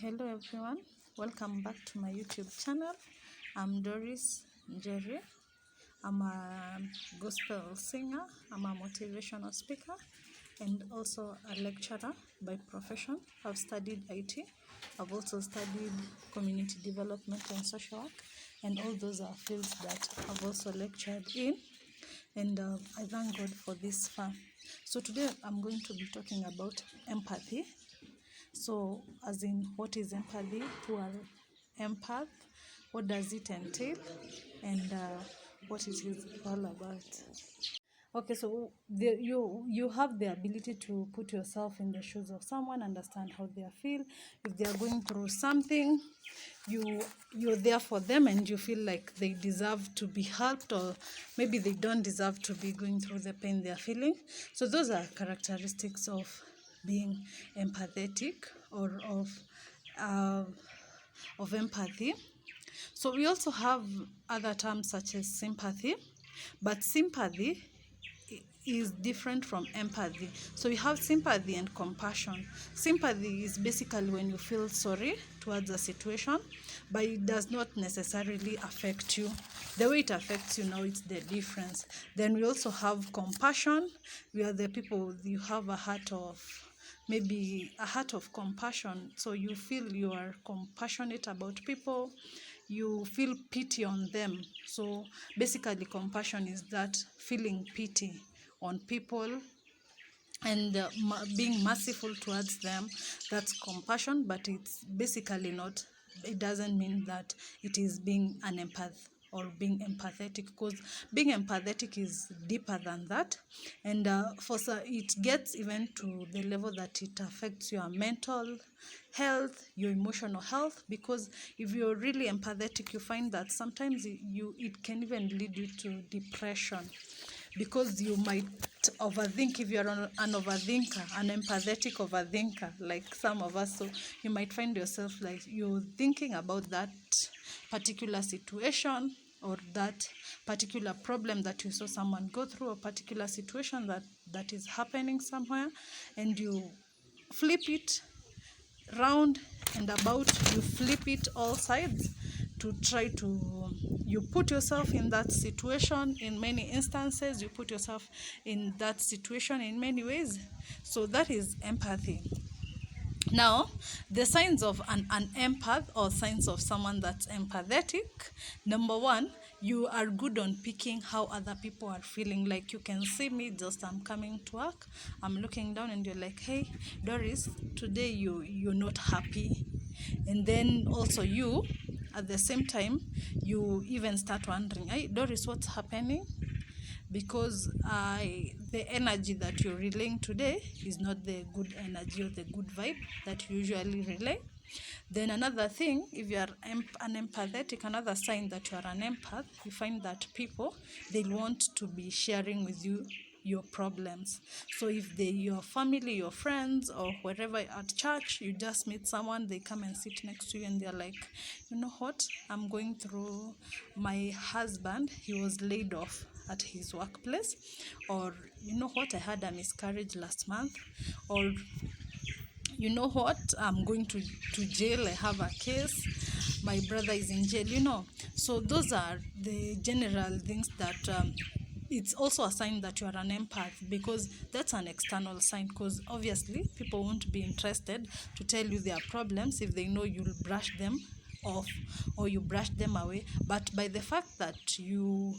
Hello everyone, welcome back to my YouTube channel. I'm Doris Njeri. I'm a gospel singer, I'm a motivational speaker, and also a lecturer by profession. I've studied IT. I've also studied community development and social work, and all those are fields that I've also lectured in, and I thank God for this far. So today I'm going to be talking about empathy. So, as in, what is empathy? Who are empath? What does it entail? And what it is all about. Okay, so you have the ability to put yourself in the shoes of someone, understand how they feel. If they are going through something, you're there for them, and you feel like they deserve to be helped, or maybe they don't deserve to be going through the pain they are feeling. So those are characteristics of being empathetic, or of empathy. So we also have other terms such as sympathy, but sympathy is different from empathy. So we have sympathy and compassion. Sympathy is basically when you feel sorry towards a situation, but it does not necessarily affect you. The way it affects you now, it's the difference. Then we also have compassion. We are the people, you have a heart of, maybe a heart of compassion. So you feel you are compassionate about people, you feel pity on them. So basically compassion is that feeling pity on people and being merciful towards them. That's compassion, but it's basically not, it doesn't mean that it is being an empath or being empathetic, because being empathetic is deeper than that. And it gets even to the level that it affects your mental health, your emotional health, because if you're really empathetic, you find that sometimes it can even lead you to depression, because you might overthink. If you're an overthinker, an empathetic overthinker, like some of us, so you might find yourself like you're thinking about that particular situation, or that particular problem that you saw someone go through, a particular situation that is happening somewhere, and you flip it round and about, you flip it all sides to try to, you put yourself in that situation. In many instances, you put yourself in that situation in many ways. So that is empathy. Now, the signs of an empath, or signs of someone that's empathetic: number one, you are good on picking how other people are feeling. Like, you can see me, just I'm coming to work, I'm looking down, and you're like, hey Doris, today you're not happy. And then also, you at the same time, you even start wondering, hey Doris, what's happening? Because the energy that you're relaying today is not the good energy or the good vibe that you usually relay. Then another thing, if you are an empathetic, another sign that you are an empath, you find that people, they want to be sharing with you your problems. So if your family, your friends, or wherever at church, you just meet someone, they come and sit next to you, and they're like, you know what, I'm going through, my husband, he was laid off at his workplace, or you know what, I had a miscarriage last month, or you know what, I'm going to jail, I have a case, my brother is in jail. So those are the general things that it's also a sign that you are an empath, because that's an external sign, because obviously people won't be interested to tell you their problems if they know you'll brush them off, or you brush them away. But by the fact that you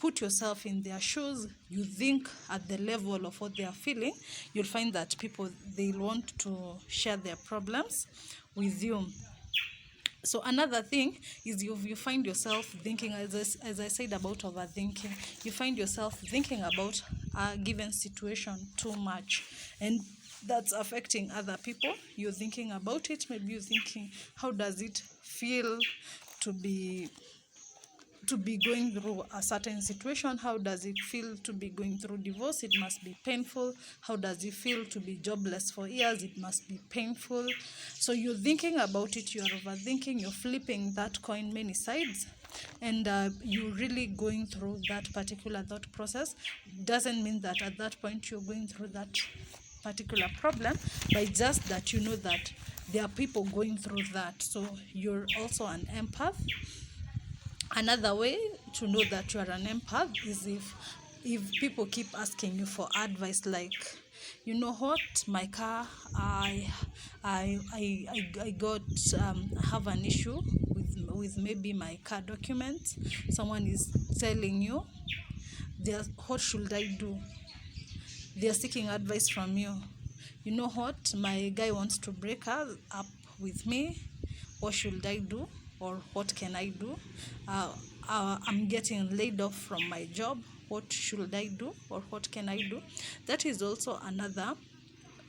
put yourself in their shoes, you think at the level of what they are feeling, you'll find that people, they want to share their problems with you. So another thing is, you find yourself thinking, as I said about overthinking, you find yourself thinking about a given situation too much, and that's affecting other people. You're thinking about it, maybe you're thinking, how does it feel to be going through a certain situation? How does it feel to be going through divorce? It must be painful. How does it feel to be jobless for years? It must be painful. So you're thinking about it, you're overthinking, you're flipping that coin many sides, and you're really going through that particular thought process. Doesn't mean that at that point you're going through that particular problem, but just that you know that there are people going through that, so you're also an empath. Another way to know that you are an empath is if people keep asking you for advice, like, you know what, my car, I got have an issue with maybe my car documents. Someone is telling you, what should I do? They're seeking advice from you. You know what, my guy wants to break up with me. What should I do? Or what can I do? I'm getting laid off from my job. What should I do? Or what can I do? That is also another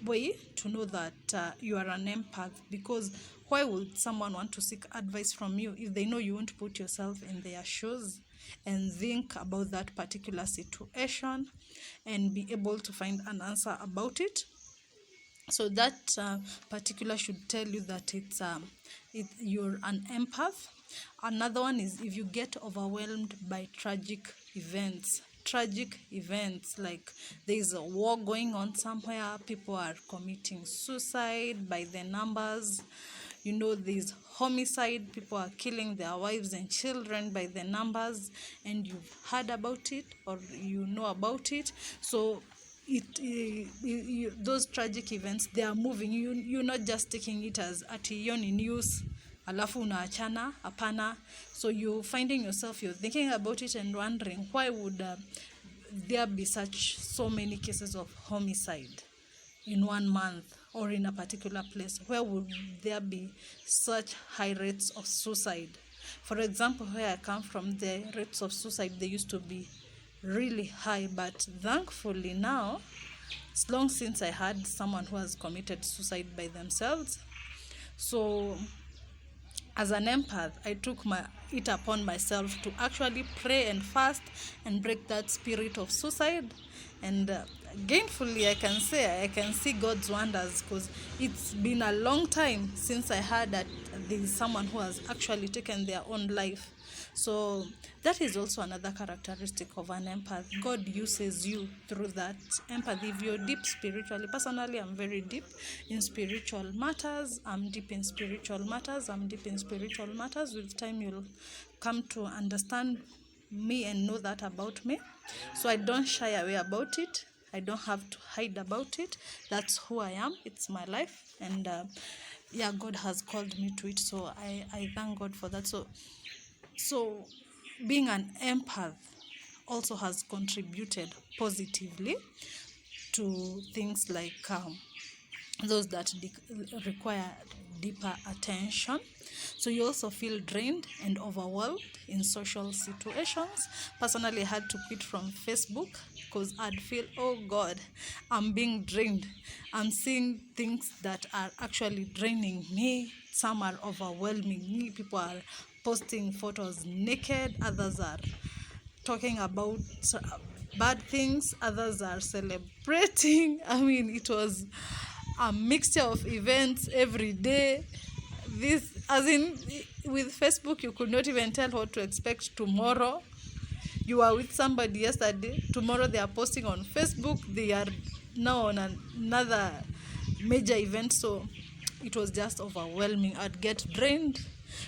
way to know that you are an empath, because why would someone want to seek advice from you if they know you won't put yourself in their shoes and think about that particular situation and be able to find an answer about it? So that particular should tell you that you're an empath. Another one is if you get overwhelmed by tragic events, like there's a war going on somewhere, people are committing suicide by the numbers, there's homicide, people are killing their wives and children by the numbers, and you've heard about it or you know about it. So those tragic events, they are moving you. You're not just taking it as hiyo ni news alafu unaachana, hapana. So you're finding yourself, you're thinking about it and wondering, why would there be so many cases of homicide in 1 month or in a particular place? Where would there be such high rates of suicide? For example, where I come from, the rates of suicide, they used to be really high, but thankfully now, it's long since I had someone who has committed suicide by themselves. So as an empath, I took it upon myself to actually pray and fast and break that spirit of suicide. And gainfully, I can see God's wonders, because it's been a long time since I heard that there is someone who has actually taken their own life. So that is also another characteristic of an empath. God uses you through that empathy. If you're deep spiritually, personally, I'm very deep in spiritual matters. I'm deep in spiritual matters. With time, you'll come to understand me and know that about me. So I don't shy away about it. I don't have to hide about it. That's who I am. It's my life. And God has called me to it. So I thank God for that. So being an empath also has contributed positively to things like those that require deeper attention. So you also feel drained and overwhelmed in social situations. Personally, I had to quit from Facebook because I'd feel, oh God, I'm being drained. I'm seeing things that are actually draining me. Some are overwhelming me. People are posting photos naked. Others are talking about bad things. Others are celebrating. I mean, it was a mixture of events every day. This, as in, with Facebook, you could not even tell what to expect tomorrow. You are with somebody yesterday, tomorrow they are posting on Facebook, they are now on another major event. So it was just overwhelming. I'd get drained.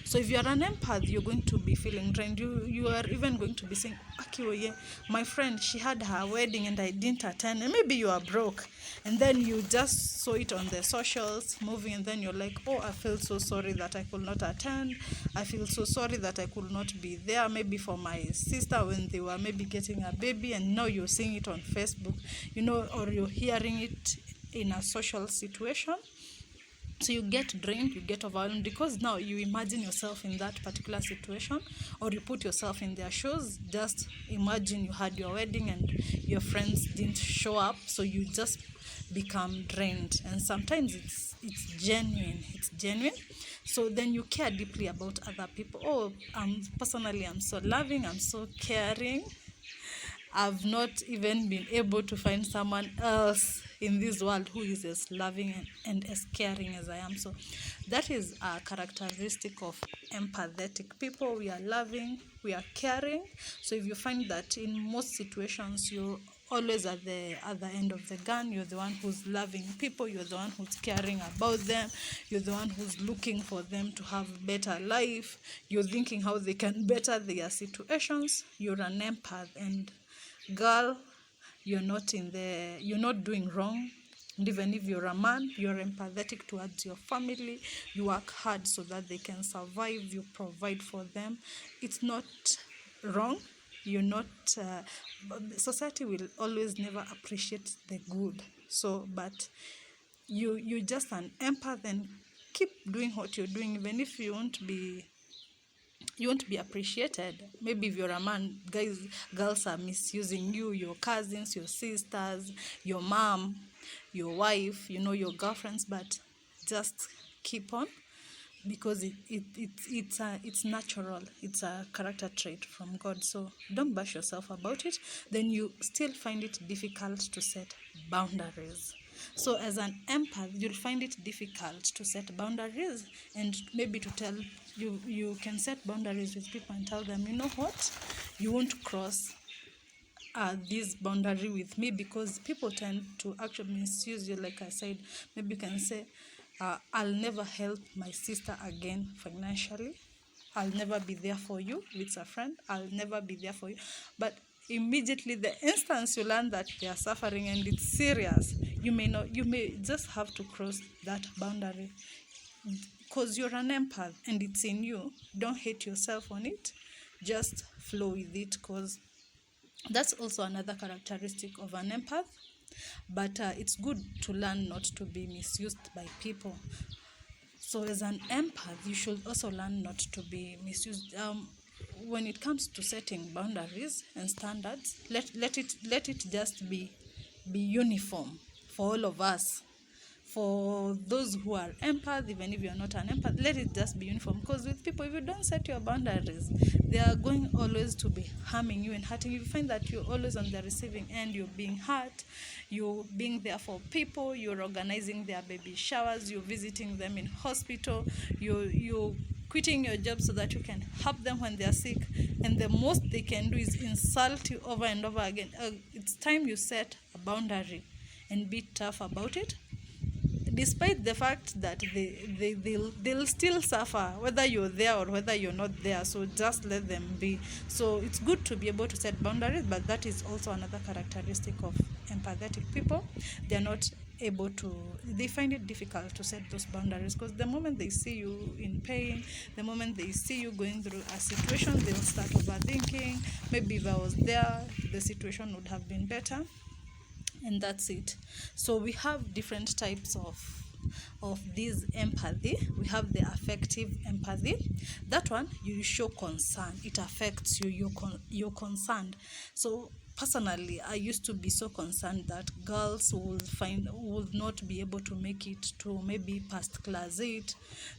So if you are an empath, you're going to be feeling drained. You are even going to be saying, Akiwoye, my friend, she had her wedding and I didn't attend. And maybe you are broke. And then you just saw it on the socials moving, and then you're like, oh, I feel so sorry that I could not attend. I feel so sorry that I could not be there, maybe for my sister when they were maybe getting a baby, and now you're seeing it on Facebook, or you're hearing it in a social situation. So you get drained, you get overwhelmed, because now you imagine yourself in that particular situation, or you put yourself in their shoes. Just imagine you had your wedding and your friends didn't show up, so you just become drained. And sometimes it's genuine. So then you care deeply about other people. Oh, personally, I'm so loving, I'm so caring. I've not even been able to find someone else in this world who is as loving and as caring as I am. So that is a characteristic of empathetic people. We are loving, we are caring. So if you find that in most situations you're always at the other end of the gun. You're the one who's loving people. You're the one who's caring about them. You're the one who's looking for them to have better life. You're thinking how they can better their situations. You're an empath, and girl, you're not doing wrong. And even if you're a man, you're empathetic towards your family. You work hard so that they can survive. You provide for them. It's not wrong. You're not society will always never appreciate the good, so but you're just an empath, and keep doing what you're doing, even if you won't be appreciated. Maybe if you're a man, girls are misusing you, your cousins, your sisters, your mom, your wife, your girlfriends, but just keep on, because it's natural. It's a character trait from God. So don't bash yourself about it. Then you still find it difficult to set boundaries. So as an empath, you'll find it difficult to set boundaries, and maybe to tell you can set boundaries with people and tell them, you know what, you won't cross this boundary with me, because people tend to actually misuse you. Like I said, maybe you can say, I'll never help my sister again financially. I'll never be there for you. It's a friend. I'll never be there for you. But immediately, the instance you learn that they are suffering and it's serious, you may just have to cross that boundary, because you're an empath and it's in you. Don't hate yourself on it. Just flow with it, because that's also another characteristic of an empath. But it's good to learn not to be misused by people. So as an empath, you should also learn not to be misused. When it comes to setting boundaries and standards, let it just be uniform for all of us. For those who are empath, even if you're not an empath, let it just be uniform. Because with people, if you don't set your boundaries, they are going always to be harming you and hurting you. You find that you're always on the receiving end. You're being hurt. You're being there for people. You're organizing their baby showers. You're visiting them in hospital. You're quitting your job so that you can help them when they're sick. And the most they can do is insult you over and over again. It's time you set a boundary and be tough about it, despite the fact that they'll still suffer whether you're there or whether you're not there. So just let them be. So it's good to be able to set boundaries, but that is also another characteristic of empathetic people. They're not able to, they find it difficult to set those boundaries, because the moment they see you in pain, the moment they see you going through a situation, they'll start overthinking. Maybe if I was there, the situation would have been better. And that's it. So we have different types of this empathy. We have the affective empathy. That one, you show concern. It affects you. You're concerned. So personally, I used to be so concerned that girls would not be able to make it to maybe past class 8.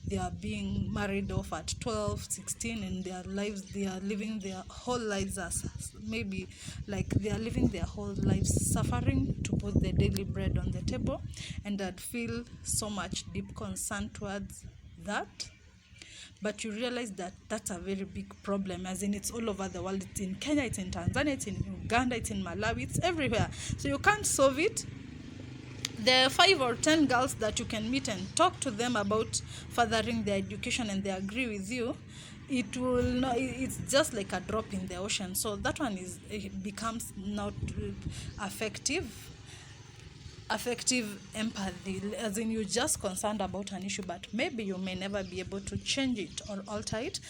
They are being married off at 12, 16, and they are living their whole lives as maybe like they are living their whole lives suffering to put the daily bread on the table. And I'd feel so much deep concern towards that. But you realize that that's a very big problem, as in it's all over the world. It's in Kenya, it's in Tanzania, it's in Uganda, it's in Malawi, it's everywhere. So you can't solve it. There are 5 or 10 girls that you can meet and talk to them about furthering their education, and they agree with you. It will not, it's just like a drop in the ocean. So that one it becomes not affective empathy, as in you're just concerned about an issue, but maybe you may never be able to change it or alter it.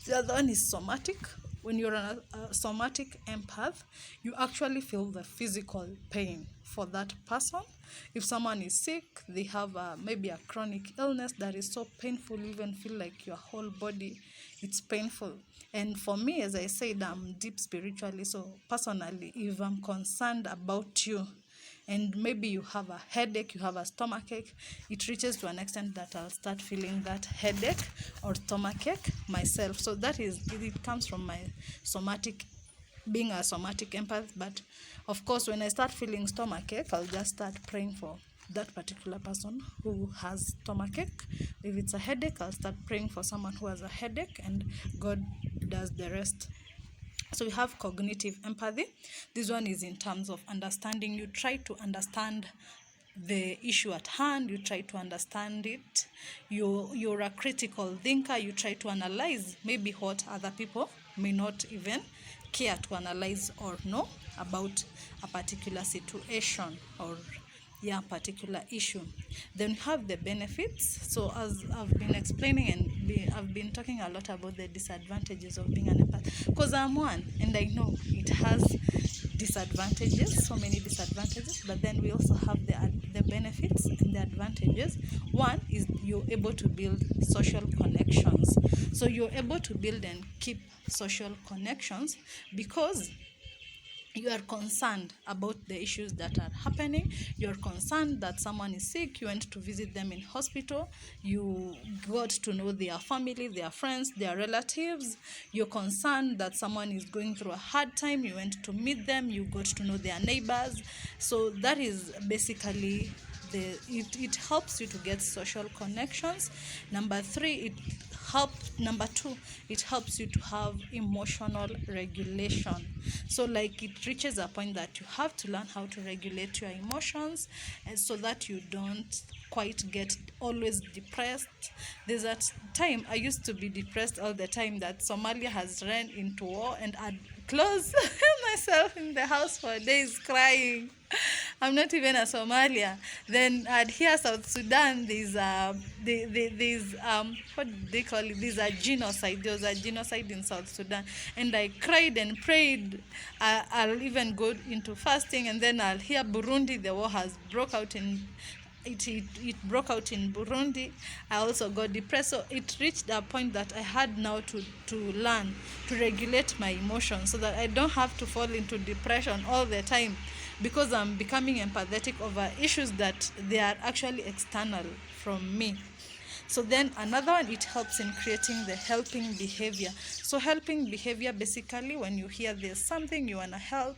The other one is somatic. When you're a somatic empath, you actually feel the physical pain for that person. If someone is sick, they have maybe a chronic illness that is so painful, you even feel like your whole body, it's painful. And for me, as I said, I'm deep spiritually, so personally, if I'm concerned about you, and maybe you have a headache, you have a stomachache, it reaches to an extent that I'll start feeling that headache or stomachache myself. So that is, it comes from my being a somatic empath. But of course, when I start feeling stomachache, I'll just start praying for that particular person who has stomachache. If it's a headache, I'll start praying for someone who has a headache, and God does the rest. So we have cognitive empathy. This one is in terms of understanding. You try to understand the issue at hand, you try to understand it. You're a critical thinker. You try to analyze maybe what other people may not even care to analyze or know about a particular situation or particular issue. Then we have the benefits. So as I've been explaining and I've been talking a lot about the disadvantages of being an empath, because I'm one and I know it has disadvantages, so many disadvantages, but then we also have the benefits and the advantages. One is you're able to build social connections. So you're able to build and keep social connections because you are concerned about the issues that are happening. You're concerned that someone is sick. You went to visit them in hospital. You got to know their family, their friends, their relatives. You're concerned that someone is going through a hard time. You went to meet them. You got to know their neighbors. So that is basically it helps you to get social connections. Number two, it helps you to have emotional regulation. So like it reaches a point that you have to learn how to regulate your emotions, and so that you don't quite get always depressed. There's that time I used to be depressed all the time that Somalia has ran into war, and I'd close myself in the house for days crying. I'm not even a Somalia. Then I'd hear South Sudan, there's what do they call it? There's a genocide. There was a genocide in South Sudan, and I cried and prayed. I'll even go into fasting, and then I'll hear Burundi, the war has broke out in. It broke out in Burundi. I also got depressed. So it reached a point that I had now to learn to regulate my emotions so that I don't have to fall into depression all the time, because I'm becoming empathetic over issues that they are actually external from me. So then another one, it helps in creating the helping behavior. So helping behavior, basically when you hear there's something you want to help.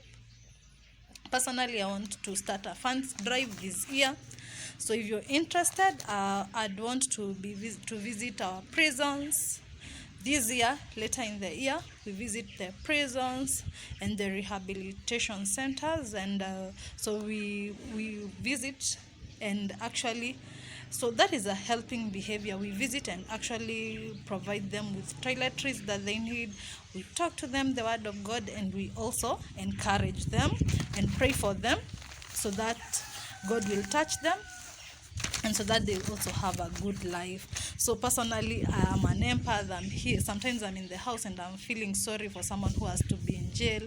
Personally, I want to start a funds drive this year. So if you're interested, I'd want to visit our prisons this year. Later in the year, we visit the prisons and the rehabilitation centers, and so we visit and actually, so that is a helping behavior. We visit and actually provide them with toiletries that they need. We talk to them the word of God, and we also encourage them and pray for them so that God will touch them and so that they also have a good life. So personally, I am an empath. I'm here. Sometimes I'm in the house and I'm feeling sorry for someone who has to be in jail.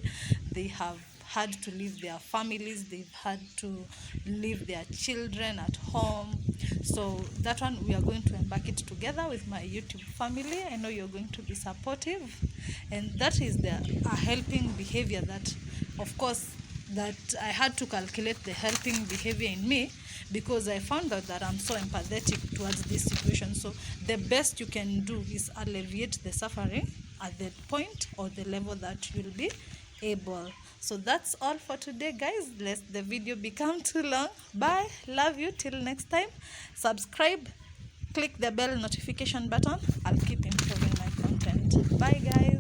They have had to leave their families. They've had to leave their children at home. So that one, we are going to embark it together with my YouTube family. I know you're going to be supportive. And that is a helping behavior that, of course, that I had to calculate the helping behavior in me, because I found out that I'm so empathetic towards this situation. So the best you can do is alleviate the suffering at the point or the level that you'll be able. So that's all for today, guys. Lest the video become too long. Bye. Love you. Till next time. Subscribe. Click the bell notification button. I'll keep improving my content. Bye, guys.